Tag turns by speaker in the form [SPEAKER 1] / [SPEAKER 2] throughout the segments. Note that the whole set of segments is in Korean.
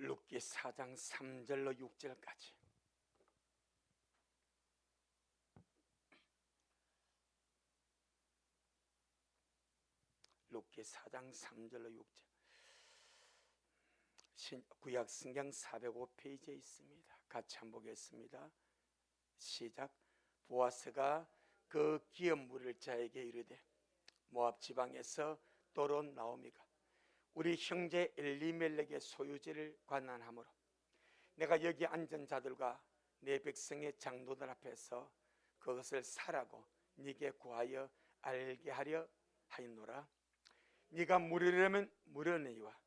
[SPEAKER 1] 룻기 4장 3절로 6절까지. 룻기 4장 3절로 6절. 구약 성경 405페이지에 있습니다. 같이 한번 보겠습니다. 시작. 보아스가 그 기업 물을 자에게 이르되 모압 지방에서 또론 나오미가 우리 형제 엘리멜렉의 소유지를 관한하므로 내가 여기 앉은 자들과 내 백성의 장로들 앞에서 그것을 사라고 네게 구하여 알게 하려 하였노라. 네가 물으려면 물으니와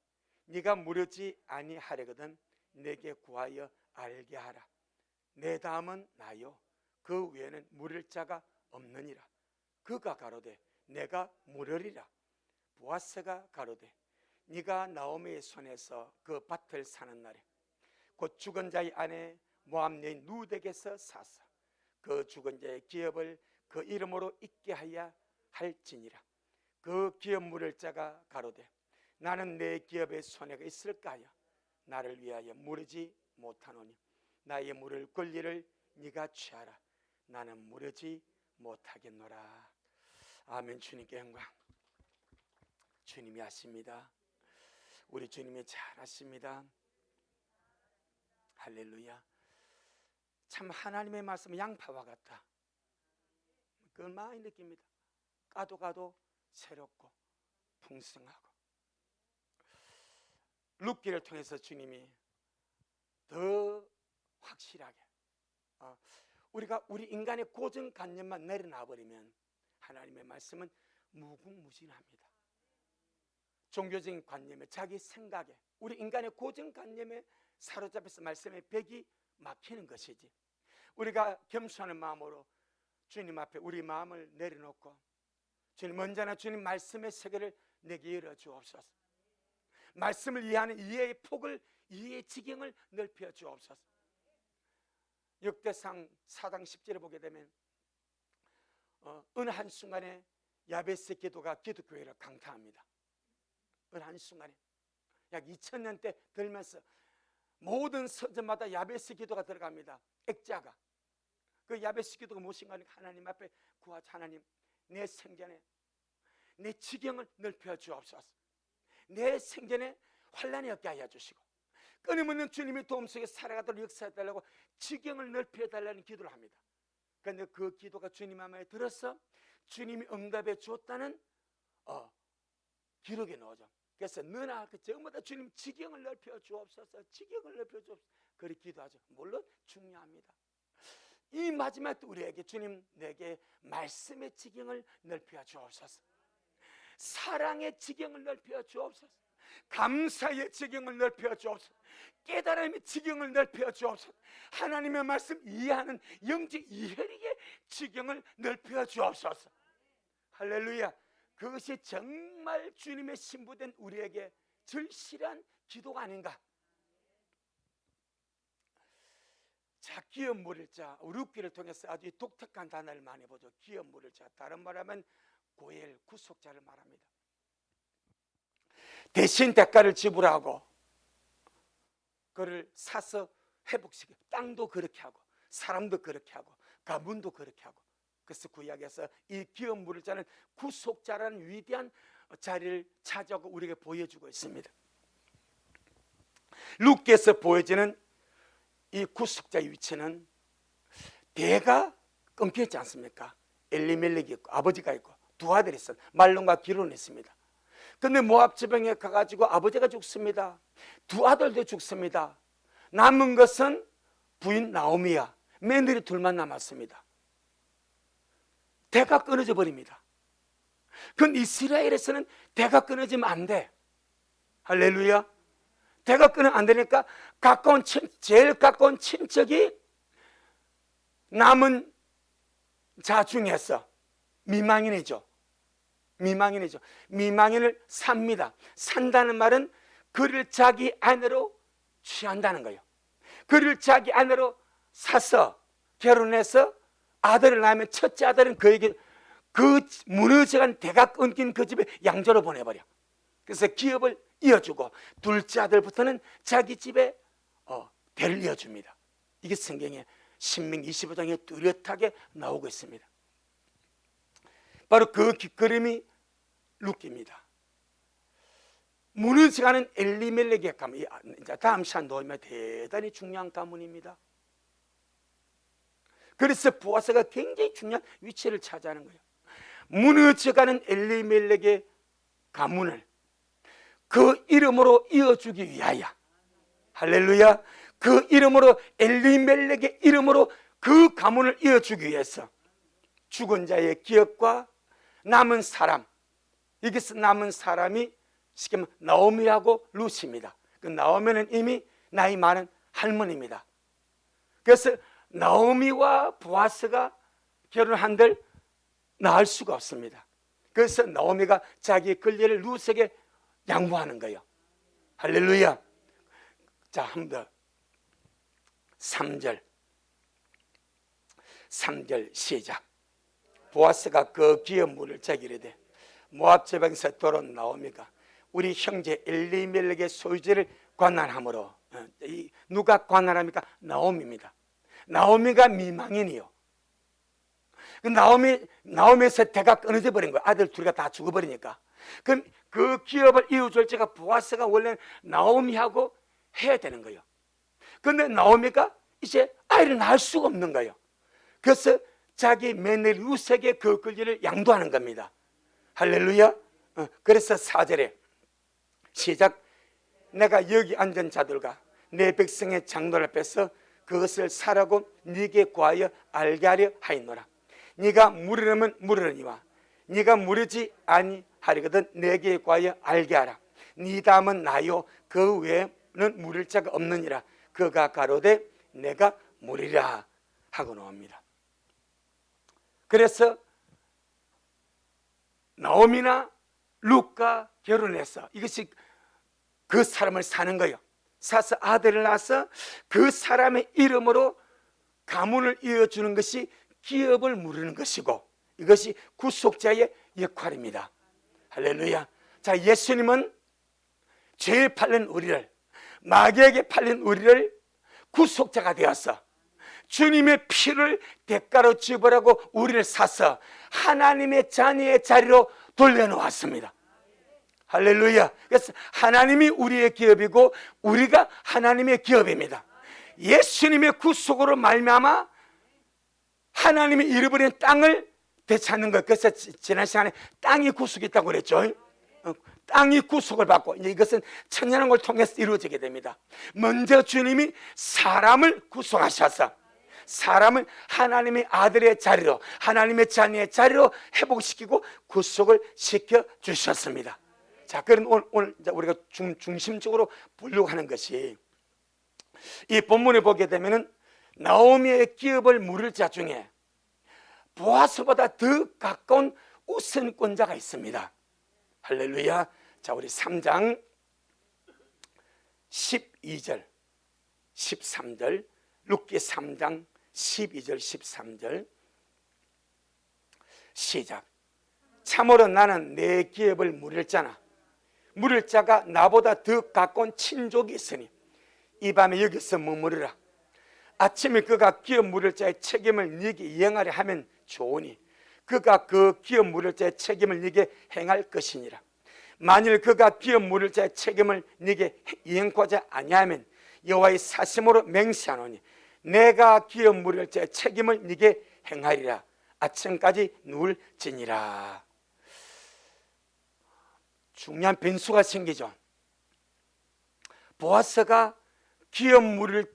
[SPEAKER 1] 네가 물으지 아니하려거든 내게 구하여 알게 하라. 내 다음은 나요 그 외에는 물을 자가 없느니라. 그가 가로되 내가 물으리라. 보아스가 가로되 네가 나오미의 손에서 그 밭을 사는 날에 곧 죽은 자의 아내 모압 여인 룻에게서 사서 그 죽은 자의 기업을 그 이름으로 있게 하여 할지니라. 그 기업 물을 자가 가로되 나는 내 기업에 손해가 있을까요? 나를 위하여 물으지 못하노니 나의 물을 권리를 네가 취하라. 나는 물으지 못하겠노라. 아멘. 주님께 영광. 주님이 하십니다. 우리 주님이 잘하십니다. 할렐루야. 참 하나님의 말씀은 양파와 같다. 그걸 많이 느낍니다. 까도 가도 새롭고 풍성하고. 룻기를 통해서 주님이 더 확실하게 우리 인간의 고정관념만 내려놔버리면 하나님의 말씀은 무궁무진합니다. 종교적인 관념에 자기 생각에 우리 인간의 고정관념에 사로잡혀서 말씀의 벽이 막히는 것이지, 우리가 겸손한 마음으로 주님 앞에 우리 마음을 내려놓고 주님 언제나 주님 말씀의 세계를 내게 열어주옵소서. 말씀을 이해하는 이해의 폭을, 이해의 지경을 넓혀 주옵소서. 역대상 4장 10절에 보게 되면 어느 한순간에 야베스 기도가 기독교회를 강타합니다. 어느 한순간에 약 2000년대 들면서 모든 서점마다 야베스 기도가 들어갑니다. 액자가. 그 야베스 기도가 무엇인가 하니까 하나님 앞에 구하자. 하나님, 내 생전에 내 지경을 넓혀 주옵소서. 내 생전에 환난이 없게 하여 주시고 끊임없는 주님의 도움 속에 살아가도록 역사해달라고 지경을 넓혀달라는 기도를 합니다. 그런데 그 기도가 주님 마음에 들어서 주님이 응답해 주었다는 기록에 넣어져. 그래서 너나 전부 다 주님 지경을 넓혀 주옵소서, 지경을 넓혀 주옵소서 그렇게 기도하죠. 물론 중요합니다. 이 마지막 때 우리에게 주님 내게 말씀의 지경을 넓혀 주옵소서, 사랑의 지경을 넓혀 주옵소서, 감사의 지경을 넓혀 주옵소서, 깨달음의 지경을 넓혀 주옵소서, 하나님의 말씀 이해하는 영적 이해력의 지경을 넓혀 주옵소서. 할렐루야. 그것이 정말 주님의 신부된 우리에게 절실한 기도가 아닌가. 자, 기업 물을 자, 룻기를 통해서 아주 독특한 단어를 많이 보죠. 기업 물을 자, 다른 말하면 고엘, 구속자를 말합니다. 대신 대가를 지불하고 그를 사서 회복시켜. 땅도 그렇게 하고 사람도 그렇게 하고 가문도 그렇게 하고. 그래서 구약에서 이 기업 물을 자는 구속자라는 위대한 자리를 차지하고 우리에게 보여주고 있습니다. 룻기에서 보여지는 이 구속자의 위치는 대가 끊겨있지 않습니까? 엘리멜렉이 있고 아버지가 있고 두 아들이 있어요. 말론과 기론했습니다. 그런데 모압 지방에 가가지고 아버지가 죽습니다. 두 아들도 죽습니다. 남은 것은 부인 나오미와 며느리 둘만 남았습니다. 대가 끊어져 버립니다. 그건 이스라엘에서는 대가 끊어지면 안 돼. 할렐루야. 대가 끊으면 안 되니까 제일 가까운 친척이 남은 자 중에서 미망인이죠. 미망인을 삽니다. 산다는 말은 그를 자기 아내로 취한다는 거예요. 그를 자기 아내로 사서 결혼해서 아들을 낳으면 첫째 아들은 그에게 그 무너져간 대가 끊긴 그 집에 양조로 보내버려. 그래서 기업을 이어주고 둘째 아들부터는 자기 집에 대를 이어줍니다. 이게 성경에 신명기 25장에 뚜렷하게 나오고 있습니다. 바로 그 깃그림이 룻기입니다. 무너져가는 엘리멜렉의 가문, 다음 시간 놓으면 대단히 중요한 가문입니다. 그래서 보아스가 굉장히 중요한 위치를 차지하는 거예요. 무너져가는 엘리멜렉의 가문을 그 이름으로 이어주기 위하여, 할렐루야, 그 이름으로, 엘리멜렉의 이름으로 그 가문을 이어주기 위해서 죽은 자의 기억과 남은 사람, 여기서 남은 사람이 쉽게 말하면 나오미하고 룻입니다. 그 나오미는 이미 나이 많은 할머니입니다. 그래서 나오미와 보아스가 결혼한들 낳을 수가 없습니다. 그래서 나오미가 자기의 권리를 룻에게 양보하는 거예요. 할렐루야. 자, 한 번 더. 3절 시작. 보아스가 그 기업 물을 자기르되 모압 지방에서 돌아온 나오미가 우리 형제 엘리멜렉의 소유지를 관할함으로, 누가 관할합니까? 나오미입니다. 나오미가 미망인이요. 나오미에서 대가 끊어져 버린 거예요. 아들 둘이가 다 죽어버리니까. 그럼 그 기업을 이어줄 자가 보아스가 원래 나오미하고 해야 되는 거예요. 그런데 나오미가 이제 아이를 낳을 수가 없는 거예요. 그래서 자기 며느리 룻에게 그 권리를 양도하는 겁니다. 할렐루야. 그래서 4절에 시작. 내가 여기 앉은 자들과 내 백성의 장로를 앞에서 그것을 사라고 네게 구하여 알게 하려 하였노라. 네가 물으려면 물으려니와 네가 물으지 아니하리거든 내게 구하여 알게 하라. 네 다음은 나요 그 외에는 물을 자가 없느니라. 그가 가로되 내가 물으리라 하고 나옵니다. 그래서 나오미나 룻과 결혼해서 이것이 그 사람을 사는 거예요. 사서 아들을 낳아서 그 사람의 이름으로 가문을 이어주는 것이 기업을 물으는 것이고, 이것이 구속자의 역할입니다. 할렐루야. 자, 예수님은 죄에 팔린 우리를, 마귀에게 팔린 우리를 구속자가 되어서 주님의 피를 대가로 지불하고 우리를 사서 하나님의 자녀의 자리로 돌려놓았습니다. 할렐루야. 그래서 하나님이 우리의 기업이고 우리가 하나님의 기업입니다. 예수님의 구속으로 말미암아 하나님이 잃어버린 땅을 되찾는 것. 그래서 지난 시간에 땅이 구속이 있다고 그랬죠. 땅이 구속을 받고, 이것은 천년왕국을 통해서 이루어지게 됩니다. 먼저 주님이 사람을 구속하셔서 사람을 하나님의 아들의 자리로, 하나님의 자녀의 자리로 회복시키고 구속을 시켜주셨습니다. 자, 그럼 오늘 우리가 중심적으로 보려고 하는 것이, 이 본문을 보게 되면은 나오미의 기업을 물을 자 중에 보아스보다 더 가까운 우선권자가 있습니다. 할렐루야. 자, 우리 3장 12절 13절, 룻기 3장 12절 13절 시작. 참으로 나는 내 기업을 물을 자나 물을 자가 나보다 더 가까운 친족이 있으니 이 밤에 여기서 머무르라. 아침에 그가 기업 물을 자의 책임을 네게 이행하려 하면 좋으니 그가 그 기업 물을 자의 책임을 네게 행할 것이니라. 만일 그가 기업 물을 자의 책임을 네게 이행하지 아니하면 여호와의 사심으로 맹세하노니 내가 기업 물을 자의 책임을 네게 행하리라. 아침까지 누울지니라. 중요한 변수가 생기죠. 보아스가 기업 물을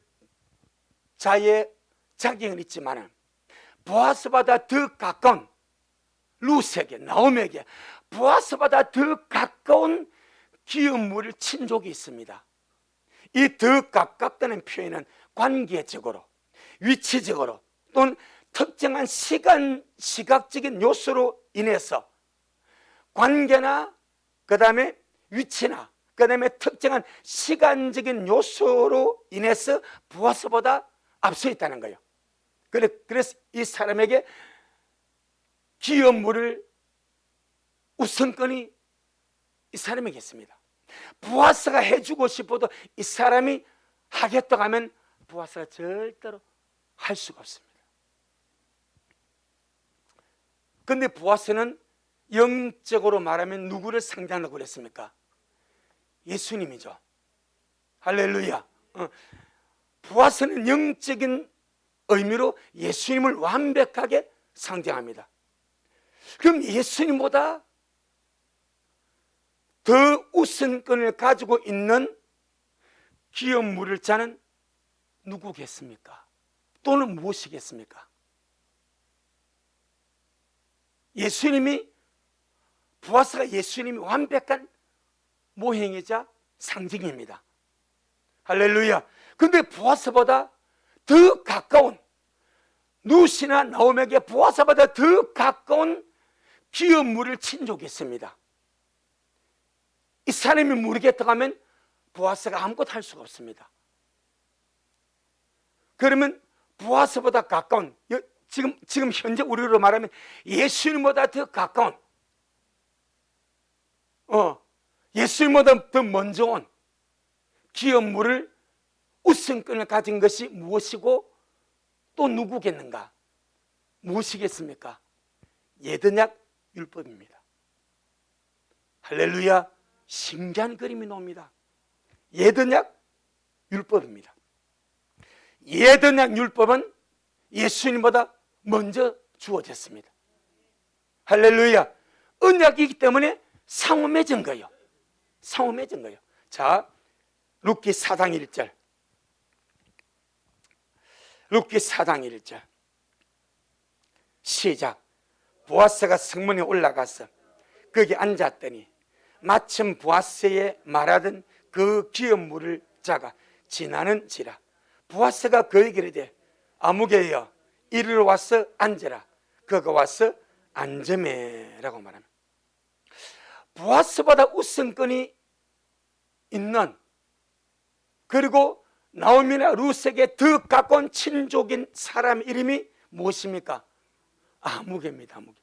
[SPEAKER 1] 자의 자격은 있지만 보아스보다 더 가까운 룻에게, 나오미에게 보아스보다 더 가까운 기업 물을 친족이 있습니다. 이 더 가깝다는 표현은 관계적으로, 위치적으로 또는 특정한 시각적인 요소로 인해서 관계나 그 다음에 위치나 그 다음에 특정한 시간적인 요소로 인해서 보아스보다 앞서 있다는 거예요. 그래서 이 사람에게 기업 물을 우선권이 이 사람에게 있습니다. 보아스가 해주고 싶어도 이 사람이 하겠다고 하면 보아스가 절대로 할 수가 없습니다. 그런데 보아스는 영적으로 말하면 누구를 상대한다고 그랬습니까? 예수님이죠. 할렐루야. 보아스는 영적인 의미로 예수님을 완벽하게 상징합니다. 그럼 예수님보다 더 우선권을 가지고 있는 기업 물을 자는 누구겠습니까? 또는 무엇이겠습니까? 예수님이, 보아스가 예수님이 완벽한 모형이자 상징입니다. 할렐루야. 그런데 보아스보다 더 가까운, 룻이나 나오미에게 보아스보다 더 가까운 기업 물을 친족이 있습니다. 이 사람이 모르겠다고 하면 보아스가 아무것도 할 수가 없습니다. 그러면 보아스보다 가까운, 지금 현재 우리로 말하면 예수님보다 더 가까운, 예수님보다 더 먼저 온 기업 물을 우선권을 가진 것이 무엇이고 또 누구겠는가? 무엇이겠습니까? 예드냐 율법입니다. 할렐루야. 신기한 그림이 나옵니다. 예드냐 율법입니다. 예드냐 율법은 예수님보다 먼저 주어졌습니다. 할렐루야. 언약이기 때문에 상호 맺은 거예요. 상호 맺은 거예요. 자, 룻기 4장 1절. 룻기 4장 1절 시작. 보아스가 성문에 올라가서 거기 앉았더니 마침 보아스의 말하던 그 기업 물을 자가 지나는지라. 보아스가 그에게 이르되 아무개여 이리로 와서 앉으라. 그가 와서 앉으매 라고 말합니다. 보아스보다 우선권이 있는, 그리고 나오미나 룻에게 더 가까운 친족인 사람 이름이 무엇입니까? 아무개입니다. 아무개.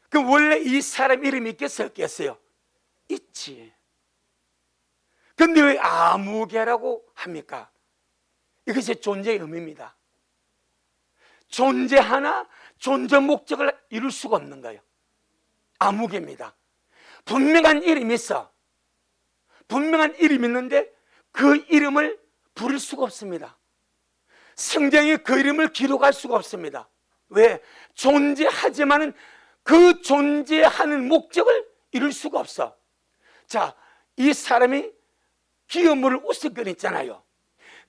[SPEAKER 1] 그 원래 이 사람 이름이 있겠어요? 없겠어요? 있지. 근데 왜 아무개라고 합니까? 이것이 존재의 의미입니다. 존재하나 존재 목적을 이룰 수가 없는 거예요. 아무개입니다. 분명한 이름이 있어. 분명한 이름이 있는데 그 이름을 부를 수가 없습니다. 성경에 그 이름을 기록할 수가 없습니다. 왜? 존재하지만은 그 존재하는 목적을 이룰 수가 없어. 자, 이 사람이 기업물을 우선권 있잖아요.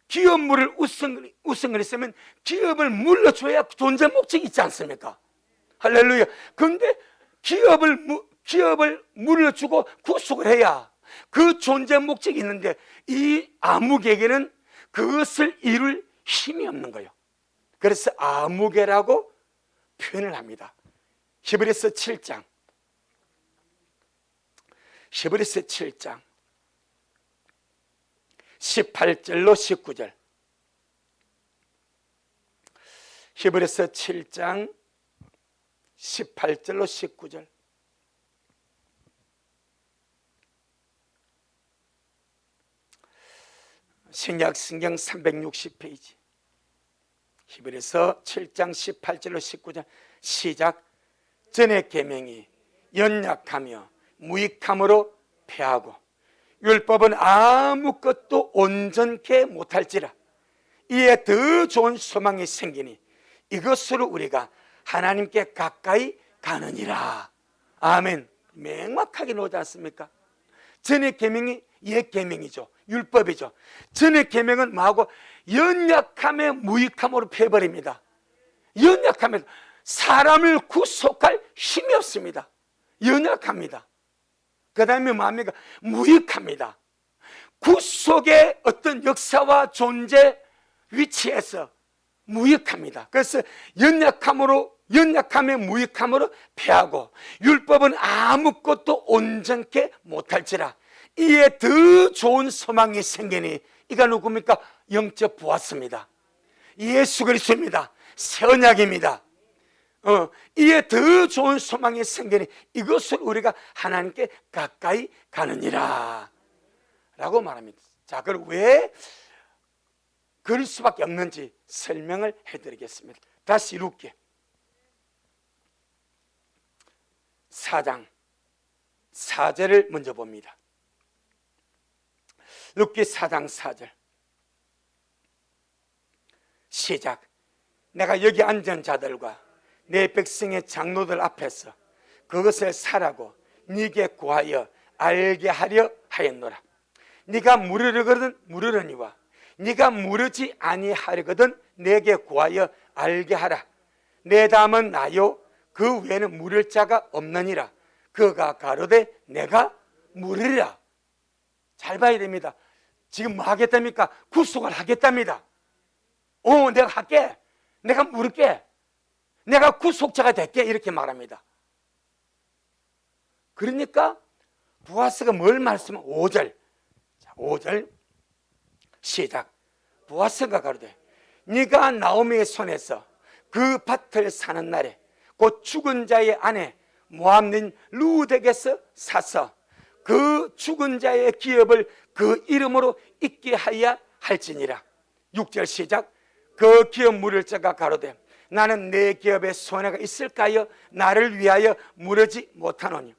[SPEAKER 1] 기업물을 우선권 있으면 기업을 물려줘야 존재 목적이 있지 않습니까? 할렐루야. 그런데 기업을 물려주고 구속을 해야 그 존재 목적이 있는데 이 아무개에게는 그것을 이룰 힘이 없는 거예요. 그래서 아무개라고 표현을 합니다. 히브리서 7장 18절로 19절. 히브리서 7장 18절로 19절. 신약 성경 360페이지. 히브리서 7장 18절로 19절 시작. 전의 계명이 연약하며 무익함으로 패하고 율법은 아무것도 온전케 못할지라. 이에 더 좋은 소망이 생기니 이것으로 우리가 하나님께 가까이 가느니라. 아멘. 명확하게 나오지 않습니까? 전의 계명이 옛 계명이죠. 율법이죠. 전의 계명은 뭐하고 연약함에 무익함으로 패버립니다. 연약하면 사람을 구속할 힘이 없습니다. 연약합니다. 그 다음에 뭡니까? 무익합니다. 구속의 어떤 역사와 존재 위치에서 무익합니다. 그래서 연약함에 무익함으로 패하고 율법은 아무것도 온전케 못할지라. 이에 더 좋은 소망이 생기니 이가 누굽니까? 영적 보았습니다. 예수 그리스도입니다. 새 언약입니다. 이에 더 좋은 소망이 생기니 이것을 우리가 하나님께 가까이 가느니라 라고 말합니다. 자, 그럼 왜 그럴 수밖에 없는지 설명을 해드리겠습니다. 다시 룻기 4장 4절을 먼저 봅니다. 룻기 4장 4절 시작. 내가 여기 앉은 자들과 내 백성의 장로들 앞에서 그것을 사라고 네게 구하여 알게 하려 하였노라. 네가 물으려거든 물으려니와 네가 물으지 아니하려거든 내게 구하여 알게 하라. 내 다음은 나요 그 외에는 물을 자가 없느니라. 그가 가로되 내가 물으리라. 잘 봐야 됩니다. 지금 뭐 하겠답니까? 구속을 하겠답니다. 내가 할게. 내가 물을게. 내가 구속자가 될게. 이렇게 말합니다. 그러니까 보아스가 뭘 말씀하면 5절. 자, 5절 시작. 보아스가 가로되 네가 나오미의 손에서 그 밭을 사는 날에 곧 죽은 자의 아내 모압인 루덱에서 사서 그 죽은 자의 기업을 그 이름으로 잊게 하여야 할지니라. 6절 시작. 그 기업 물을 자가 가로되 나는 내 기업에 손해가 있을까요? 나를 위하여 물으지 못하노니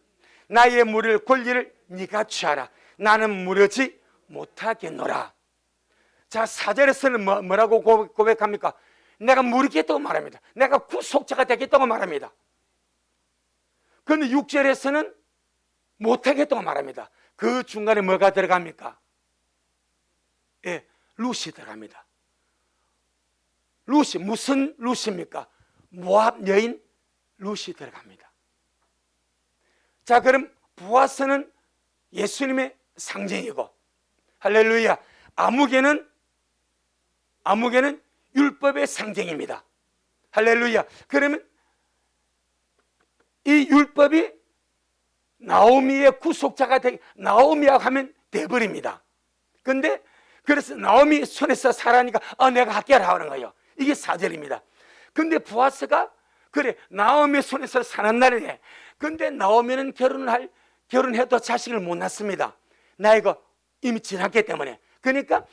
[SPEAKER 1] 나의 물을 권리를 네가 취하라. 나는 물으지 못하겠노라. 자, 4절에서는 뭐라고 고백합니까? 내가 물겠다고 말합니다. 내가 구속자가 되겠다고 말합니다. 그런데 6절에서는 못하겠다고 말합니다. 그 중간에 뭐가 들어갑니까? 예, 룻이 들어갑니다. 룻이 무슨 룻입니까? 모압 여인 룻이 들어갑니다. 자, 그럼 보아스는 예수님의 상징이고 할렐루야, 아무개는 율법의 상징입니다. 할렐루야. 그러면 이 율법이 나오미의 구속자가 나오미하고 하면 돼버립니다. 근데 그래서 나오미 손에서 살아니까 내가 할게 하는 거예요. 이게 4절입니다. 근데 보아스가 그래 나오미 손에서 사는 날에, 근데 나오미는 결혼해도 자식을 못 낳습니다. 나이가 이미 지났기 때문에. 그러니까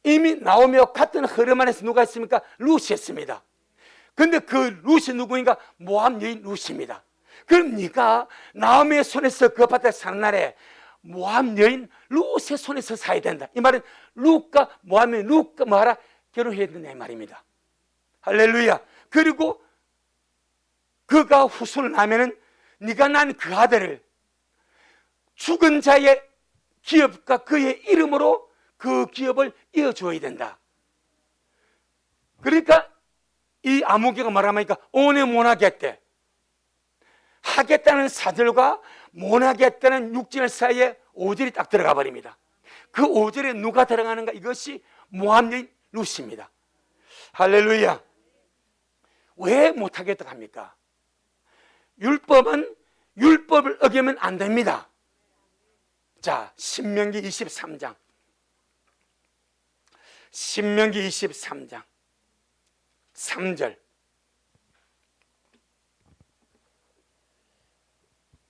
[SPEAKER 1] 이미 나오미와 같은 흐름 안에서 누가 있습니까? 룻이 있습니다. 근데 그 룻이 누구인가? 모압 여인 룻입니다. 그럼 네가 나오미의 손에서 그 밭에 사는 날에 모압 여인 룻의 손에서 사야 된다. 이 말은 룻과 모압 여인 룻과 뭐하라? 결혼해야 된다 이 말입니다. 할렐루야. 그리고 그가 후손을 낳으면은 네가 난 그 아들을 죽은 자의 기업과 그의 이름으로 그 기업을 이어줘야 된다. 그러니까 이 아무개가 말하니까 오늘 못하겠대. 하겠다는 4절과 못하겠다는 6절 사이에 5절이 딱 들어가 버립니다. 그 5절에 누가 들어가는가? 이것이 모압 여인 룻입니다. 할렐루야. 왜 못하겠다고 합니까? 율법은 율법을 어기면 안 됩니다. 자, 신명기 23장 신명기 23장 3절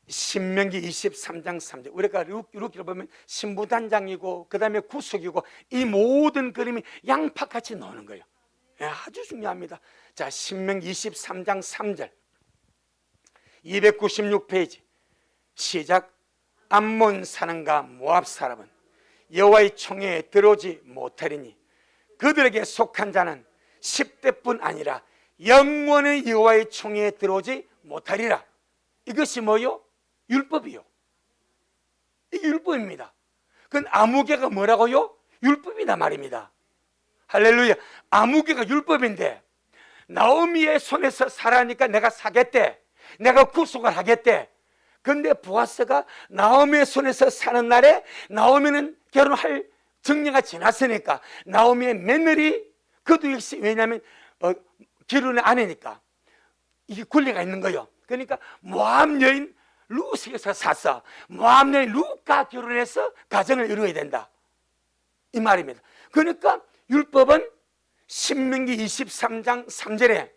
[SPEAKER 1] 신명기 23장 3절 우리가 룻기를 보면 신부단장이고 그 다음에 구속이고 이 모든 그림이 양파같이 나오는 거예요. 아주 중요합니다. 자, 신명기 23장 3절 296페이지 시작. 암몬 사람과 모압 사람은 여호와의 총회에 들어오지 못하리니 그들에게 속한 자는 10대뿐 아니라 영원히 여호와의 총회에 들어오지 못하리라. 이것이 뭐요? 율법이요. 이게 율법입니다. 그건 아무개가 뭐라고요? 율법이다 말입니다. 할렐루야. 아무개가 율법인데 나오미의 손에서 살아니까 내가 사겠대. 내가 구속을 하겠대. 그런데 보아스가 나오미의 손에서 사는 날에 나오미는 결혼할 정년가 지났으니까 나오미의 며느리 그도 역시 왜냐하면 결혼의 아내니까 이게 권리가 있는 거예요. 그러니까 모압 여인 룻에서 사서 모압 여인 룻과 결혼해서 가정을 이루어야 된다 이 말입니다. 그러니까 율법은 신명기 23장 3절에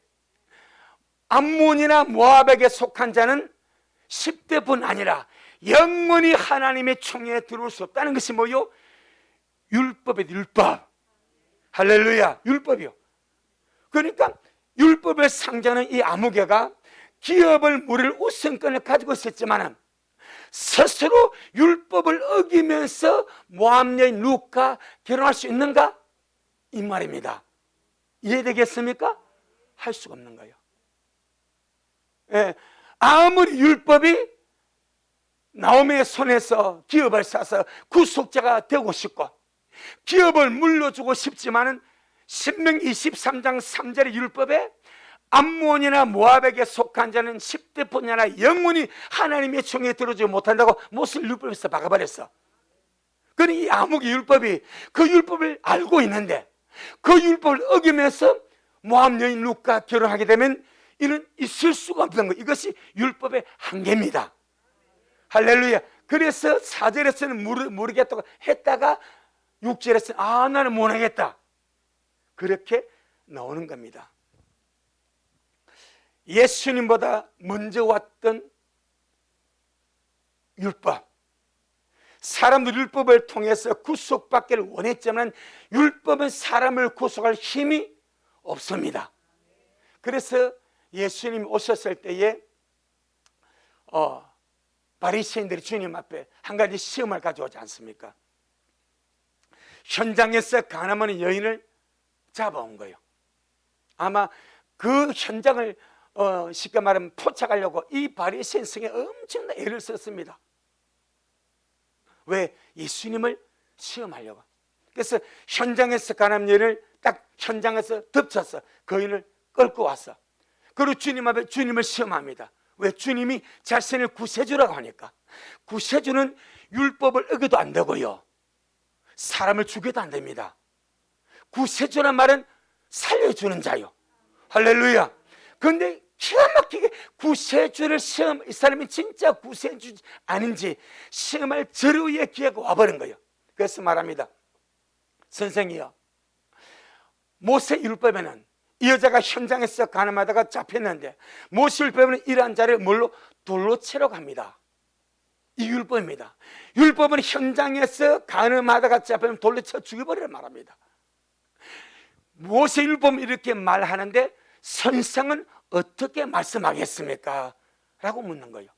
[SPEAKER 1] 암몬이나 모압에게 속한 자는 10대뿐 아니라 영원히 하나님의 총회에 들어올 수 없다는 것이 뭐요? 율법이에요. 율법. 할렐루야. 율법이요. 그러니까 율법을 상징하는 이 아무개가 기업을 물을 우선권을 가지고 있었지만 스스로 율법을 어기면서 모압 여인 룻과 결혼할 수 있는가? 이 말입니다. 이해되겠습니까? 할 수가 없는 거예요. 예, 아무리 율법이 나오미의 손에서 기업을 사서 구속자가 되고 싶고 기업을 물려주고 싶지만은 신명기 23장 3절의 율법에 암몬이나 모압에게 속한 자는 10대뿐이 아니라 영원히 하나님의 총에 들어오지 못한다고 모세를 율법에서 박아버렸어. 그러니 이 암흑의 율법이 그 율법을 알고 있는데 그 율법을 어기면서 모압 여인 룻과 결혼하게 되면 이는 있을 수가 없는 거예요. 이것이 율법의 한계입니다. 할렐루야. 그래서 4절에서는 모르겠다고 했다가 6절에서는 나는 못하겠다. 그렇게 나오는 겁니다. 예수님보다 먼저 왔던 율법, 사람들 율법을 통해서 구속받기를 원했지만 율법은 사람을 구속할 힘이 없습니다. 그래서 예수님이 오셨을 때에 바리새인들이 주님 앞에 한 가지 시험을 가져오지 않습니까? 현장에서 가늠하는 여인을 잡아온 거예요. 아마 그 현장을 쉽게 말하면 포착하려고 이 바리새인 성에 엄청난 애를 썼습니다. 왜? 예수님을 시험하려고. 그래서 현장에서 가늠 여인을 딱 현장에서 덮쳐서 그 여인을 끌고 왔어. 그리고 주님 앞에 주님을 시험합니다. 왜? 주님이 자신을 구세주라고 하니까. 구세주는 율법을 어겨도 안 되고요, 사람을 죽여도 안 됩니다. 구세주란 말은 살려주는 자요. 할렐루야. 그런데 기가 막히게 구세주를 시험, 이 사람이 진짜 구세주 아닌지 시험할 저르의 기회가 와버린 거예요. 그래서 말합니다. 선생이요, 모세 율법에는 이 여자가 현장에서 가늠하다가 잡혔는데 모세 율법에는 이러한 자를 뭘로? 돌로 채러 갑니다. 이 율법입니다. 율법은 현장에서 가늠하다가 잡히면 돌로 쳐 죽여버리라 말합니다. 모세 율법은 이렇게 말하는데 선생은 어떻게 말씀하겠습니까? 라고 묻는 거예요.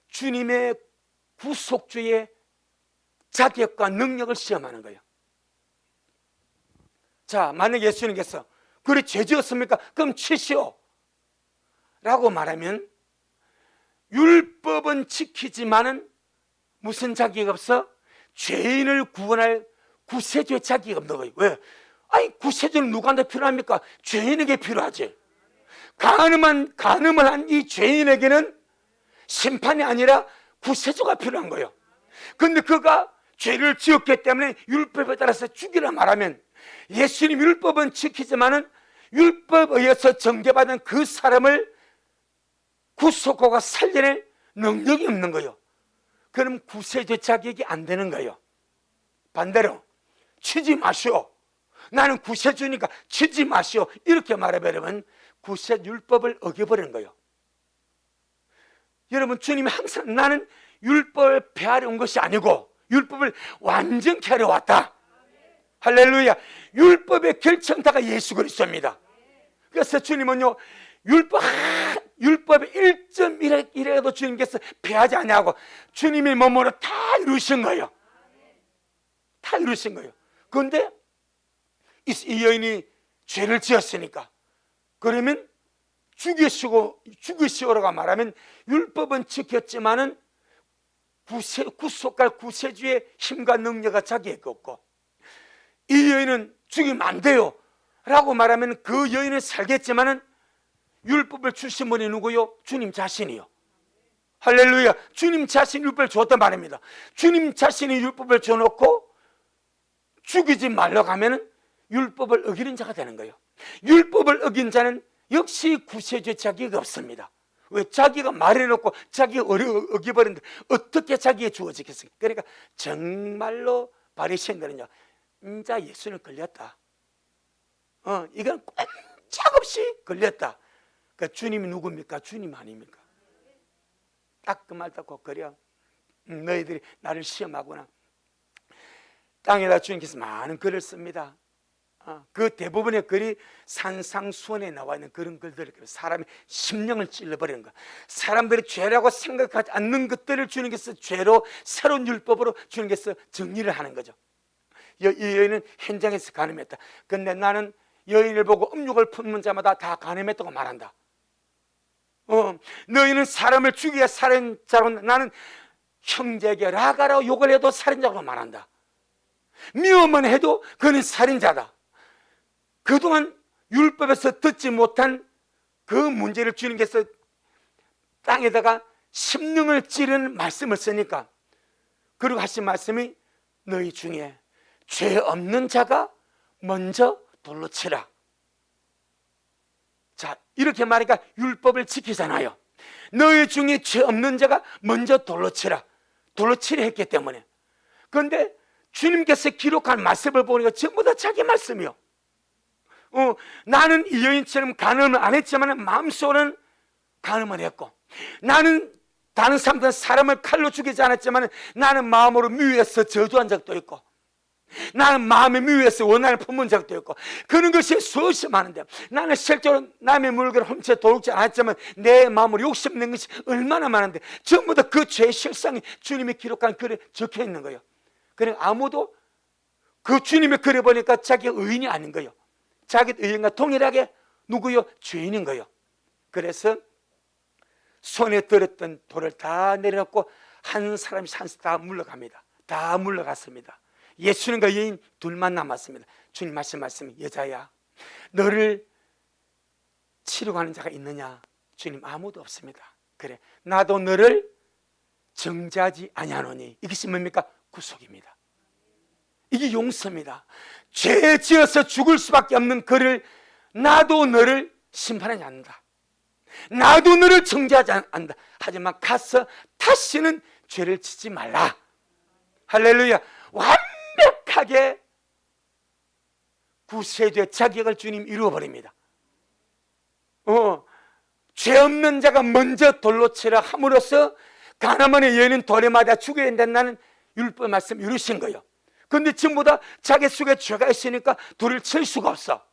[SPEAKER 1] 주님의 구속주의 자격과 능력을 시험하는 거예요. 자, 만약 예수님께서 그래 죄 지었습니까? 그럼 치시오 라고 말하면 율법은 지키지만은 무슨 자격이 없어? 죄인을 구원할 구세주의 자격이 없는 거예요. 왜? 아니, 구세주는 누구한테 필요합니까? 죄인에게 필요하지. 간음을 한 이 죄인에게는 심판이 아니라 구세주가 필요한 거예요. 그런데 그가 죄를 지었기 때문에 율법에 따라서 죽이라 말하면 예수님 율법은 지키지만은 율법에 의해서 정죄받은 그 사람을 구속하고 살려낼 능력이 없는 거예요. 그럼 구세주 자격이 안 되는 거예요. 반대로 치지 마시오, 나는 구세주니까 치지 마시오, 이렇게 말해버리면 구세 율법을 어겨버리는 거예요. 여러분, 주님이 항상 나는 율법을 폐하려 온 것이 아니고 율법을 완전케 하려 왔다. 할렐루야. 율법의 결정타가 예수 그리스도입니다. 그래서 주님은요, 율법의 1.1이라도 주님께서 폐하지 않냐고 주님의 몸으로 다 이루신 거예요. 다 이루신 거예요. 그런데 이 여인이 죄를 지었으니까 그러면 죽이시오라고 말하면 율법은 지켰지만은 구속할 구세주의 힘과 능력과 자격이 없고 이 여인은 죽이면 안 돼요 라고 말하면 그 여인은 살겠지만은 율법을 주신 분이 누구요? 주님 자신이요. 할렐루야. 주님 자신이 율법을 줬단 말입니다. 주님 자신이 율법을 줘놓고 죽이지 말라고 하면은 율법을 어기는 자가 되는 거예요. 율법을 어긴 자는 역시 구세주의 자격이 없습니다. 왜? 자기가 말해놓고 자기가 어겨버리는데 어떻게 자기에 주어지겠습니까? 그러니까 정말로 바리새인들은요, 인자 예수는 걸렸다, 이건 꼼짝없이 걸렸다. 그 주님이 누굽니까? 주님 아닙니까? 딱 그 말 듣고 그려 너희들이 나를 시험하구나. 땅에다 주님께서 많은 글을 씁니다. 그 대부분의 글이 산상수훈에 나와 있는 그런 글들을, 사람의 심령을 찔러버리는 것, 사람들이 죄라고 생각하지 않는 것들을 주님께서 죄로 새로운 율법으로 주님께서 정리를 하는 거죠. 이 여인은 현장에서 간음했다. 근데 나는 여인을 보고 음욕을 품는 자마다 다 간음했다고 말한다. 너희는 사람을 죽이야 살인자로, 나는 형제에게 라가라고 욕을 해도 살인자로 말한다. 미워만 해도 그는 살인자다. 그동안 율법에서 듣지 못한 그 문제를 주님께서 땅에다가 심령을 찌르는 말씀을 쓰니까, 그리고 하신 말씀이 너희 중에 죄 없는 자가 먼저 돌로 치라. 자, 이렇게 말하니까 율법을 지키잖아요. 너희 중에 죄 없는 자가 먼저 돌로 치라. 돌로 치려 했기 때문에. 그런데 주님께서 기록한 말씀을 보니까 전부 다 자기 말씀이요. 나는 이 여인처럼 간음을 안 했지만 마음속으로는 간음을 했고, 나는 다른 사람들은 사람을 칼로 죽이지 않았지만 나는 마음으로 미워해서 저주한 적도 있고, 나는 마음에 미워해서 원한을 품은 적도 있고, 그런 것이 수없이 많은데, 나는 실제로 남의 물건을 훔쳐 도둑지 않았지만 내 마음으로 욕심낸 것이 얼마나 많은데, 전부 다 그 죄의 실상이 주님이 기록한 글에 적혀 있는 거예요. 그러니까 아무도 그 주님의 글에 보니까 자기 의인이 아닌 거예요. 자기 의인과 동일하게 누구요? 죄인인 거예요. 그래서 손에 들었던 돌을 다 내려놓고 한 사람이 다 물러갑니다. 다 물러갔습니다. 예수님과 여인 둘만 남았습니다. 주님 말씀이, 여자야, 너를 치러 가는 자가 있느냐? 주님, 아무도 없습니다. 그래, 나도 너를 정죄하지 아니하노니. 이것이 뭡니까? 구속입니다. 이게 용서입니다. 죄 지어서 죽을 수밖에 없는 그를 나도 너를 심판하지 않는다. 나도 너를 정죄하지 않는다. 하지만 가서 다시는 죄를 짓지 말라. 할렐루야. 완벽하게 구세주의 자격을 주님 이루어버립니다. 죄 없는 자가 먼저 돌로 치라 함으로써 가나안의 여인은 돌에 맞아 죽어야 된다는 율법 말씀 이루신 거예요. 그런데 전부 다 자기 속에 죄가 있으니까 돌을 칠 수가 없어.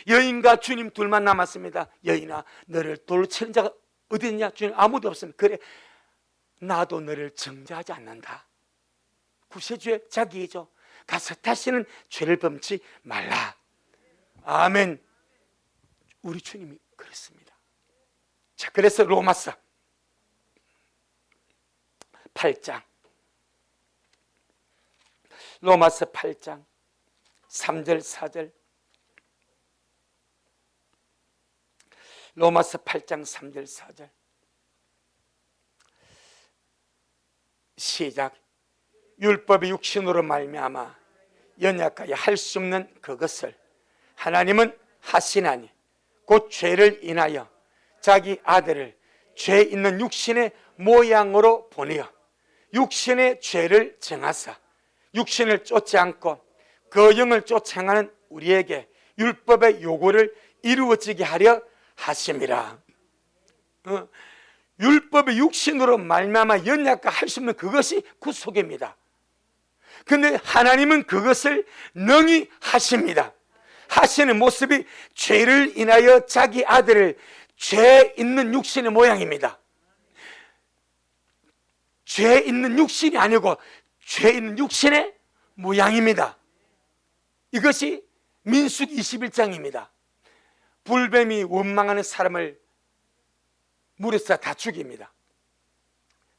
[SPEAKER 1] 여인과 주님 둘만 남았습니다. 여인아, 너를 돌로 치는 자가 어디 있냐? 주님, 아무도 없습니다. 그래, 나도 너를 정죄하지 않는다. 구세주의 자기이죠. 가서 다시는 죄를 범치 말라. 아멘. 우리 주님이 그렇습니다. 자, 그래서 로마서 8장, 로마서 8장 3절 4절, 로마서 8장 3절 4절 시작. 율법의 육신으로 말미암아 연약하여 할 수 없는 그것을 하나님은 하시나니 곧 죄를 인하여 자기 아들을 죄 있는 육신의 모양으로 보내어 육신의 죄를 정하사 육신을 쫓지 않고 그 영을 쫓아 행하는 우리에게 율법의 요구를 이루어지게 하려 하심이라. 율법의 육신으로 말미암아 연약하 할 수 없는 그것이 구속입니다. 그런데 하나님은 그것을 능히 하십니다. 하시는 모습이 죄를 인하여 자기 아들을 죄 있는 육신의 모양입니다. 죄 있는 육신이 아니고 죄 있는 육신의 모양입니다. 이것이 민수기 21장입니다. 불뱀이 원망하는 사람을 물에서 다 죽입니다.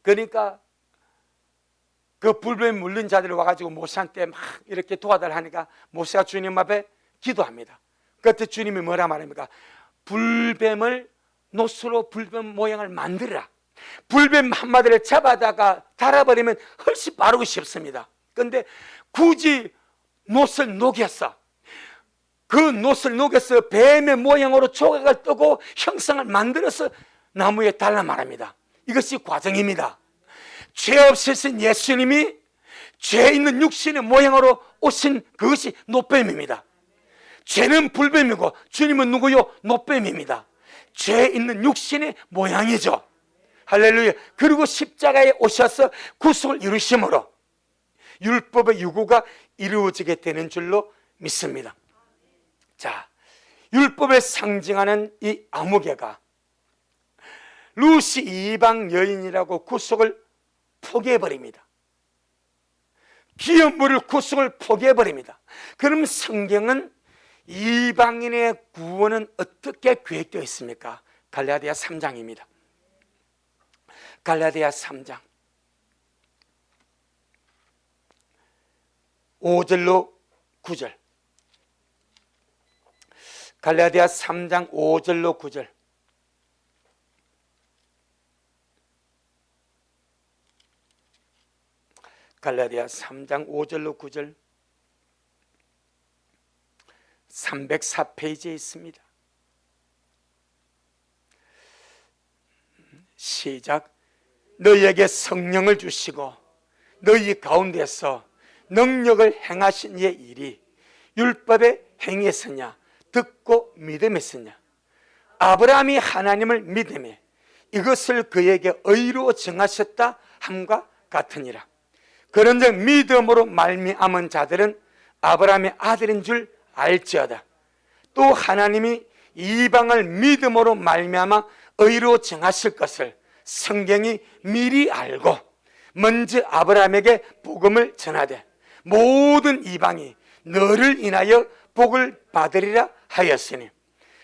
[SPEAKER 1] 그러니까 그 불뱀 물린 자들이 와가지고 모세한테 막 이렇게 도와달라 하니까 모세가 주님 앞에 기도합니다. 그때 주님이 뭐라 말합니까? 불뱀을 노수로 불뱀 모양을 만들어라. 불뱀 한 마리를 잡아다가 달아버리면 훨씬 빠르고 쉽습니다. 그런데 굳이 노스를 녹였어. 그 노스를 녹여서 뱀의 모양으로 조각을 뜨고 형상을 만들어서 나무에 달라 말합니다. 이것이 과정입니다. 죄 없으신 예수님이 죄 있는 육신의 모양으로 오신 그것이 노뱀입니다. 죄는 불뱀이고 주님은 누구요? 노뱀입니다. 죄 있는 육신의 모양이죠. 할렐루야. 그리고 십자가에 오셔서 구속을 이루심으로 율법의 유고가 이루어지게 되는 줄로 믿습니다. 자, 율법을 상징하는 이 아무개가 루시 이방 여인이라고 구속을 포기해버립니다. 기업물을 구속을 포기해버립니다. 그럼 성경은 이방인의 구원은 어떻게 계획되어 있습니까? 갈라디아 3장입니다. 갈라디아 3장 5절로 9절. 갈라디아 3장 5절로 9절. 갈라디아 3장 5절로 9절. 304페이지에 있습니다. 시작. 너희에게 성령을 주시고 너희 가운데서 능력을 행하신 이의 일이 율법의 행위에서냐 듣고 믿음에서냐. 아브라함이 하나님을 믿음에 이것을 그에게 의로 정하셨다 함과 같으니라. 그런즉 믿음으로 말미암은 자들은 아브라함의 아들인 줄 알지어다. 또 하나님이 이방을 믿음으로 말미암아 의로 정하실 것을 성경이 미리 알고 먼저 아브라함에게 복음을 전하되 모든 이방이 너를 인하여 복을 받으리라 하였으니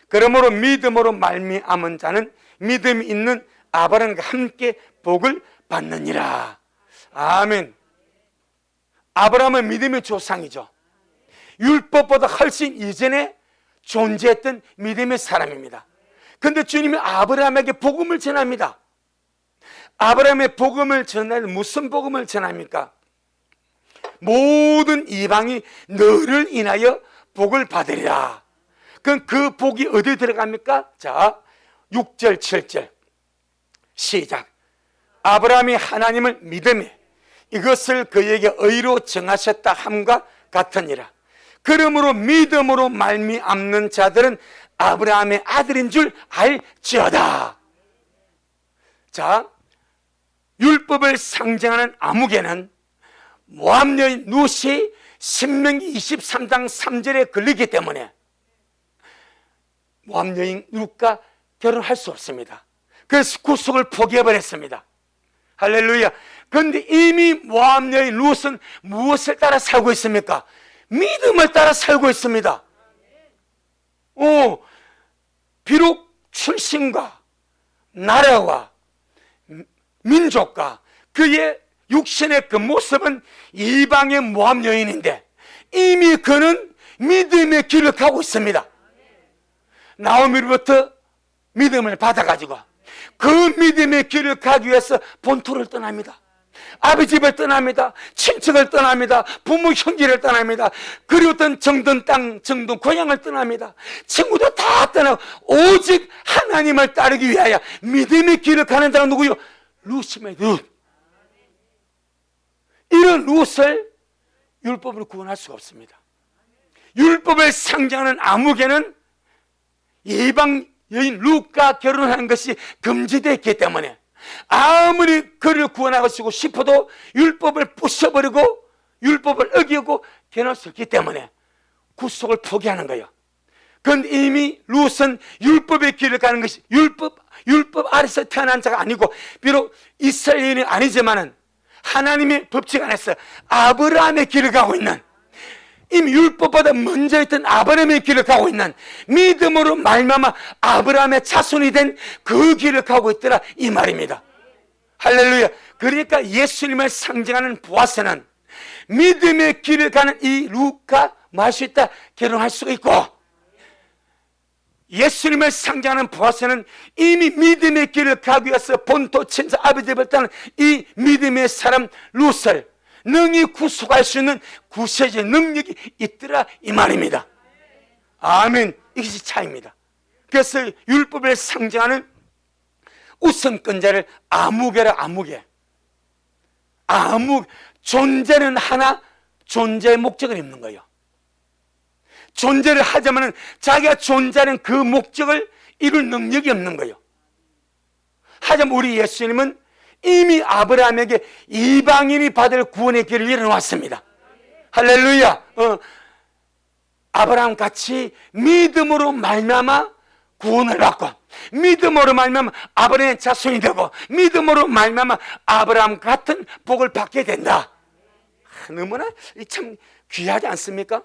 [SPEAKER 1] 그러므로 믿음으로 말미암은 자는 믿음이 있는 아브라함과 함께 복을 받느니라. 아멘. 아브라함은 믿음의 조상이죠. 율법보다 훨씬 이전에 존재했던 믿음의 사람입니다. 그런데 주님이 아브라함에게 복음을 전합니다. 아브라함의 복음을 전하는 무슨 복음을 전합니까? 모든 이방이 너를 인하여 복을 받으리라. 그럼 그 복이 어디에 들어갑니까? 자, 6절 7절 시작. 아브라함이 하나님을 믿음에 이것을 그에게 의로 정하셨다 함과 같으니라. 그러므로 믿음으로 말미암는 자들은 아브라함의 아들인 줄 알지어다. 자, 율법을 상징하는 아무개는 모압 여인 룻이 신명기 23장 3절에 걸리기 때문에 모압 여인 룻과 결혼할 수 없습니다. 그래서 구속을 포기해버렸습니다. 할렐루야. 그런데 이미 모압 여인 룻은 무엇을 따라 살고 있습니까? 믿음을 따라 살고 있습니다. 비록 출신과 나라와 민족과 그의 육신의 그 모습은 이방의 모압 여인인데 이미 그는 믿음의 길을 가고 있습니다. 나오미로부터 믿음을 받아가지고 그 믿음의 길을 가기 위해서 본토를 떠납니다. 아버지 집을 떠납니다. 친척을 떠납니다. 부모 형제를 떠납니다. 그리웠던 정든 땅, 정든 고향을 떠납니다. 친구도 다 떠나고 오직 하나님을 따르기 위하여 믿음의 길을 가는 자가 누구요? 룻입니다. 룻. 이런 룻을 율법으로 구원할 수가 없습니다. 율법을 상징하는 아무개는 이방 여인 룻과 결혼하는 것이 금지되어 있기 때문에 아무리 그를 구원하고 싶어도 율법을 부숴버리고 율법을 어기고 결혼할 수 없기 때문에 구속을 포기하는 거예요. 그런데 이미 룻은 율법의 길을 가는 것이 율법 아래서 태어난 자가 아니고 비록 이스라엘인이 아니지만은 하나님의 법칙 안에서 아브라함의 길을 가고 있는 이미 율법보다 먼저 있던 아브라함의 길을 가고 있는 믿음으로 말미암아 아브라함의 자손이 된 그 길을 가고 있더라 이 말입니다. 할렐루야. 그러니까 예수님을 상징하는 보아스는 믿음의 길을 가는 이 룻과 뭐 할 수 있다? 결혼할 수가 있고 예수님을 상징하는 보아스는 이미 믿음의 길을 가기 위해서 본토 친자 아버지 집을 떠난 이 믿음의 사람 룻을 능히 구속할 수 있는 구세주의 능력이 있더라 이 말입니다. 아멘. 이것이 차이입니다. 그래서 율법을 상징하는 우선권자를 아무개라. 존재는 하나, 존재의 목적을 입는 거예요. 존재를 하자면 자기가 존재하는 그 목적을 이룰 능력이 없는 거예요. 하지만 우리 예수님은 이미 아브라함에게 이방인이 받을 구원의 길을 열어놨습니다. 할렐루야. 아브라함 같이 믿음으로 말미암아 구원을 받고, 믿음으로 말미암아 아브라함의 자손이 되고, 믿음으로 말미암아 아브라함 같은 복을 받게 된다. 너무나 참 귀하지 않습니까?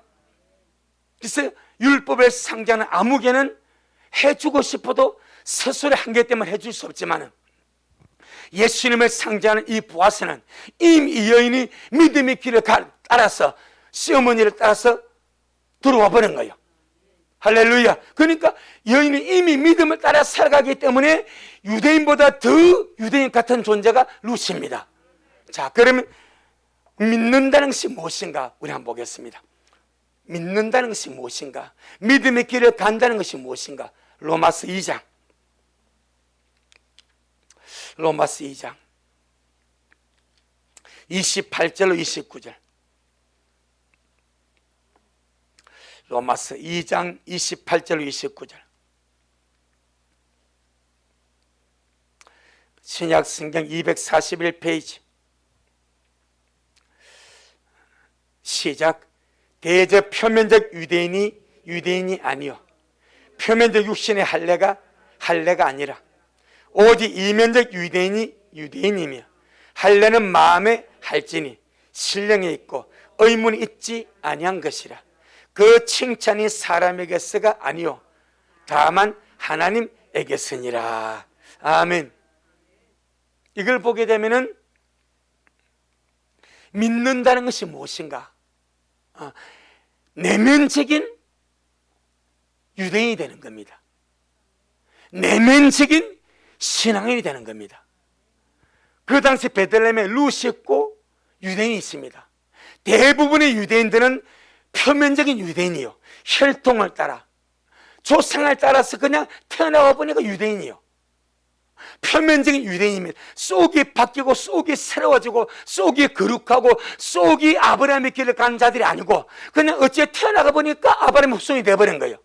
[SPEAKER 1] 그래서 율법의 상자는 아무개는 해주고 싶어도 스스로의 한계 때문에 해줄 수 없지만, 예수님을 상징하는 이 보아스는 이미 이 여인이 믿음의 길을 따라서, 시어머니를 따라서 들어와 버린 거예요. 할렐루야. 그러니까 여인이 이미 믿음을 따라 살아가기 때문에 유대인보다 더 유대인 같은 존재가 루시입니다. 자, 그러면 믿는다는 것이 무엇인가 우리 한번 보겠습니다. 믿는다는 것이 무엇인가, 믿음의 길을 간다는 것이 무엇인가. 로마서 2장 28절로 29절. 로마서 2장 28절로 29절. 신약 성경 241페이지. 시작. 대저 표면적 유대인이 아니요 표면적 육신의 할례가 아니라 오직 이면적 유대인이며, 할례는 마음에 할지니 신령에 있고 의문이 있지 아니한 것이라. 그 칭찬이 사람에게서가 아니요 다만 하나님에게서니라. 아멘. 이걸 보게 되면은 믿는다는 것이 무엇인가? 내면적인 유대인이 되는 겁니다. 내면적인 신앙인이 되는 겁니다. 그 당시 베들레헴에 루시 있고 유대인이 있습니다. 대부분의 유대인들은 표면적인 유대인이요, 혈통을 따라 조상을 따라서 그냥 태어나와 보니까 유대인이요, 표면적인 유대인입니다. 속이 바뀌고 속이 새로워지고 속이 거룩하고 속이 아브라함의 길을 가는 자들이 아니고 그냥 어째 태어나가 보니까 아브라함의 후손이 되어버린 거예요.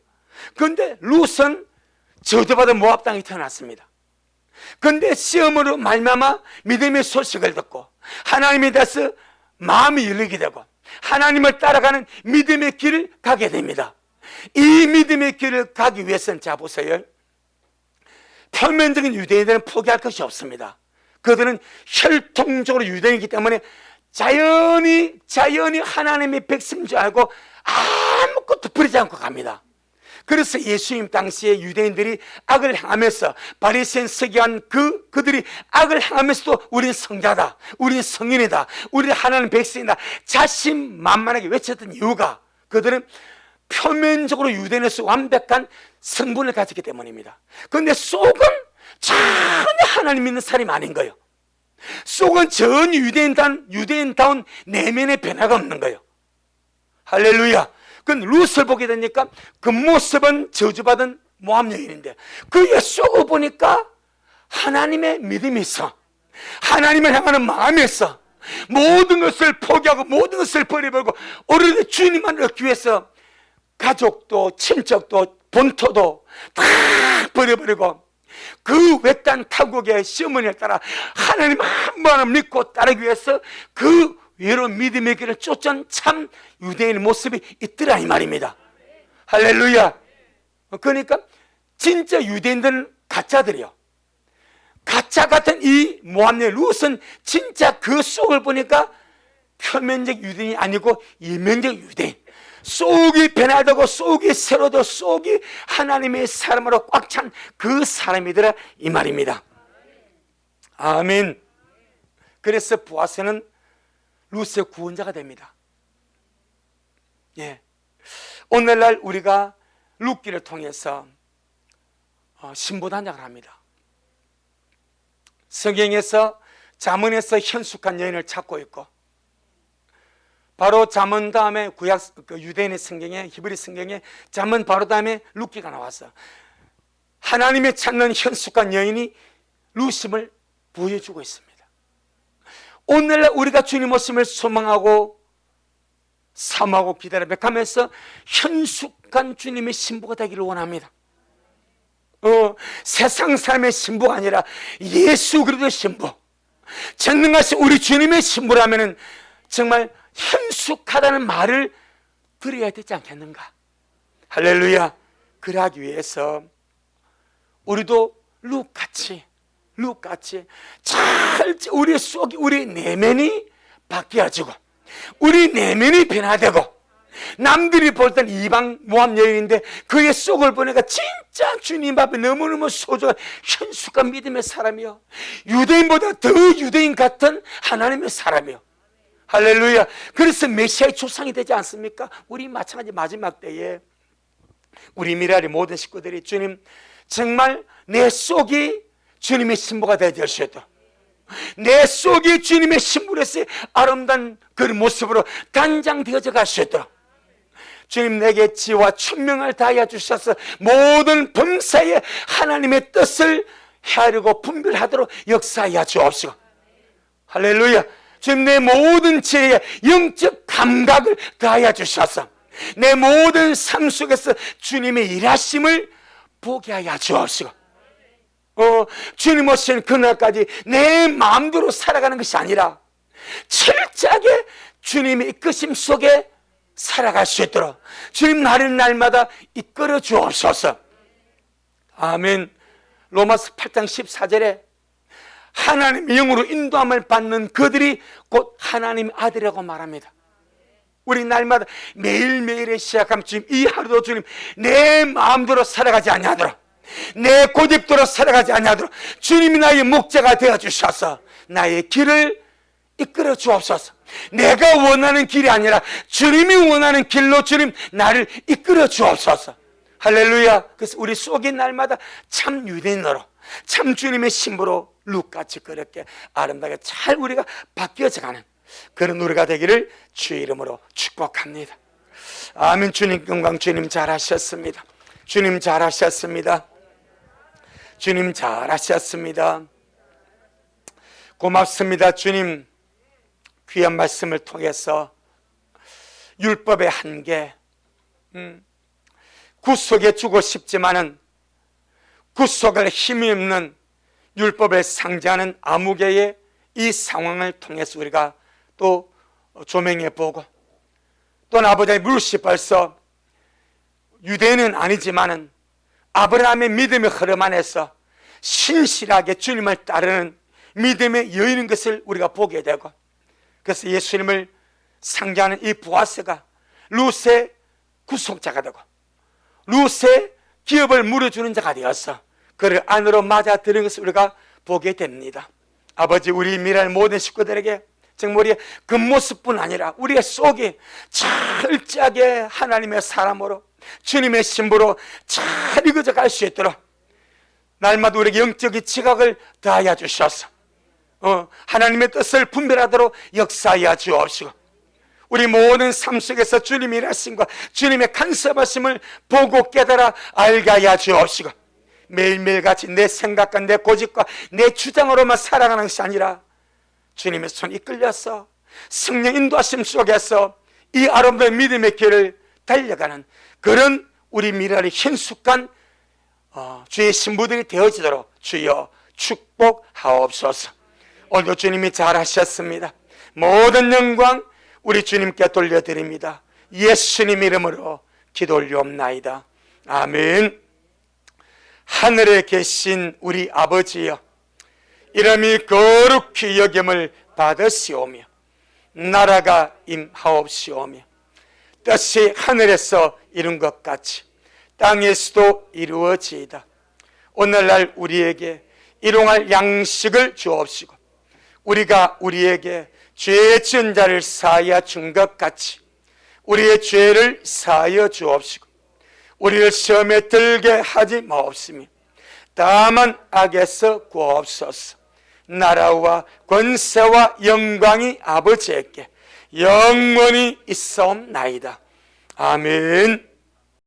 [SPEAKER 1] 그런데 룻은 저주받은 모압 땅에 태어났습니다. 그런데 시험으로 말미암아 믿음의 소식을 듣고 하나님에 대해서 마음이 열리게 되고 하나님을 따라가는 믿음의 길을 가게 됩니다. 이 믿음의 길을 가기 위해서는, 자 보세요, 표면적인 유대인들은 포기할 것이 없습니다. 그들은 혈통적으로 유대인이기 때문에 자연히 하나님의 백성인 줄 알고 아무것도 버리지 않고 갑니다. 그래서 예수님 당시에 유대인들이 악을 행하면서, 바리새인 서기관 그들이 악을 행하면서도 우리는 성자다, 우리는 성인이다, 우리는 하나님 백성이다 자신만만하게 외쳤던 이유가, 그들은 표면적으로 유대인에서 완벽한 성분을 가졌기 때문입니다. 그런데 속은 전혀 하나님 믿는 사람이 아닌 거예요. 속은 전혀 유대인다운 내면의 변화가 없는 거예요. 할렐루야. 그건 룻을 보게 되니까 그 모습은 저주받은 모압 여인인데 그의 속을 보니까 하나님의 믿음이 있어, 하나님을 향하는 마음이 있어. 모든 것을 포기하고 모든 것을 버려버리고 오로지 주님만 얻기 위해서 가족도 친척도 본토도 다 버려버리고 그 외딴 타국의 시어머니를 따라 하나님 한 번을 믿고 따르기 위해서 그 외로운 믿음의 길을 쫓은 참 유대인의 모습이 있더라 이 말입니다. 할렐루야. 그러니까 진짜 유대인들은 가짜들이요, 가짜 같은 이 모압의 룻은 진짜 그 속을 보니까 표면적 유대인이 아니고 이면적 유대인, 속이 변화되고 속이 새로도 속이 하나님의 사람으로 꽉 찬 그 사람이더라 이 말입니다. 아멘. 그래서 보아스는 룻의 구원자가 됩니다. 예. 오늘날 우리가 룻기를 통해서 신부단장을 합니다. 성경에서 잠언에서 현숙한 여인을 찾고 있고, 바로 잠언 다음에 구약 유대인의 성경에, 히브리 성경에 잠언 바로 다음에 룻기가 나왔어. 하나님의 찾는 현숙한 여인이 룻임을 보여주고 있습니다. 오늘날 우리가 주님 오심을 소망하고 사모하고 기다려가면서 현숙한 주님의 신부가 되기를 원합니다. 세상 사람의 신부가 아니라 예수 그리스도의 신부, 전능하신 우리 주님의 신부라면 정말 현숙하다는 말을 드려야 되지 않겠는가? 할렐루야. 그러기 위해서 우리도 룩같이 잘 우리 속이, 우리 내면이 바뀌어지고 우리 내면이 변화되고, 남들이 볼 땐 이방 모함 여인인데 그의 속을 보니까 진짜 주님 앞에 너무너무 소중한 현숙한 믿음의 사람이요, 유대인보다 더 유대인 같은 하나님의 사람이요. 할렐루야. 그래서 메시아의 조상이 되지 않습니까? 우리 마찬가지 마지막 때에 우리 미라리 모든 식구들이 주님, 정말 내 속이 주님의 신부가 되어 주셨다, 내 속이 주님의 신부로서의 아름다운 그 모습으로 단장되어져 가셨다, 주님 내게 지혜와 총명을 다하여 주셔서 모든 범사에 하나님의 뜻을 헤아리고 분별하도록 역사하여 주옵시고, 할렐루야. 주님 내 모든 지혜에 영적 감각을 다하여 주셔서 내 모든 삶 속에서 주님의 일하심을 보게 하여 주옵시고, 주님 오신 그날까지 내 마음대로 살아가는 것이 아니라 철저하게 주님의 이끄심 속에 살아갈 수 있도록 주님 나를 날마다 이끌어 주옵소서. 아멘. 로마서 8장 14절에 하나님의 영으로 인도함을 받는 그들이 곧 하나님의 아들이라고 말합니다. 우리 날마다 매일매일의 시작하면 주님, 이 하루도 주님 내 마음대로 살아가지 아니하도록, 내 고집대로 살아가지 아니하도록 주님이 나의 목자가 되어주셔서 나의 길을 이끌어 주옵소서. 내가 원하는 길이 아니라 주님이 원하는 길로 주님 나를 이끌어 주옵소서. 할렐루야. 그래서 우리 속이 날마다 참 유대인으로, 참 주님의 신부로 룩같이 그렇게 아름답게 잘 우리가 바뀌어져가는 그런 우리가 되기를 주의 이름으로 축복합니다. 아멘. 주님 영광. 주님 잘하셨습니다. 주님 잘하셨습니다. 주님 잘하셨습니다. 고맙습니다. 주님 귀한 말씀을 통해서 율법의 한계, 구속에 주고 싶지만은 구속을 힘이 없는 율법을 상징하는 아무개의 이 상황을 통해서 우리가 또 조명해 보고, 또 아버지의 무릇이 벌써 유대인은 아니지만은 아브라함의 믿음의 흐름 안에서 신실하게 주님을 따르는 믿음의 여인인 것을 우리가 보게 되고, 그래서 예수님을 상징하는 이 보아스가 룻의 구속자가 되고 룻의 기업을 물어주는 자가 되어서 그를 안으로 맞아들인 것을 우리가 보게 됩니다. 아버지, 우리 미랄 모든 식구들에게 정말 우리의 겉모습뿐 아니라 우리의 속이 철저하게 하나님의 사람으로 주님의 신부로 잘 익어져 갈 수 있도록 날마다 우리에게 영적인 지각을 더하여 주셔서 하나님의 뜻을 분별하도록 역사하여 주옵시고, 우리 모든 삶 속에서 주님의 일하심과 주님의 간섭하심을 보고 깨달아 알게 하여 주옵시고, 매일매일같이 내 생각과 내 고집과 내 주장으로만 살아가는 것이 아니라 주님의 손에 이끌려서 성령 인도하심 속에서 이 아름다운 믿음의 길을 달려가는 그런 우리 미래의 현숙한 주의 신부들이 되어지도록 주여 축복하옵소서. 오늘도 주님이 잘하셨습니다. 모든 영광 우리 주님께 돌려드립니다. 예수님 이름으로 기도 올리옵나이다. 아멘. 하늘에 계신 우리 아버지여, 이름이 거룩히 여김을 받으시오며 나라가 임하옵시오며 뜻이 하늘에서 이룬 것 같이 땅에서도 이루어지이다. 오늘날 우리에게 일용할 양식을 주옵시고 우리가 우리에게 죄 지은 자를 사하여 준 것 같이 우리의 죄를 사하여 주옵시고 우리를 시험에 들게 하지 마옵시며 다만 악에서 구하옵소서. 나라와 권세와 영광이 아버지에게 영원히 있사옵나이다. 아멘.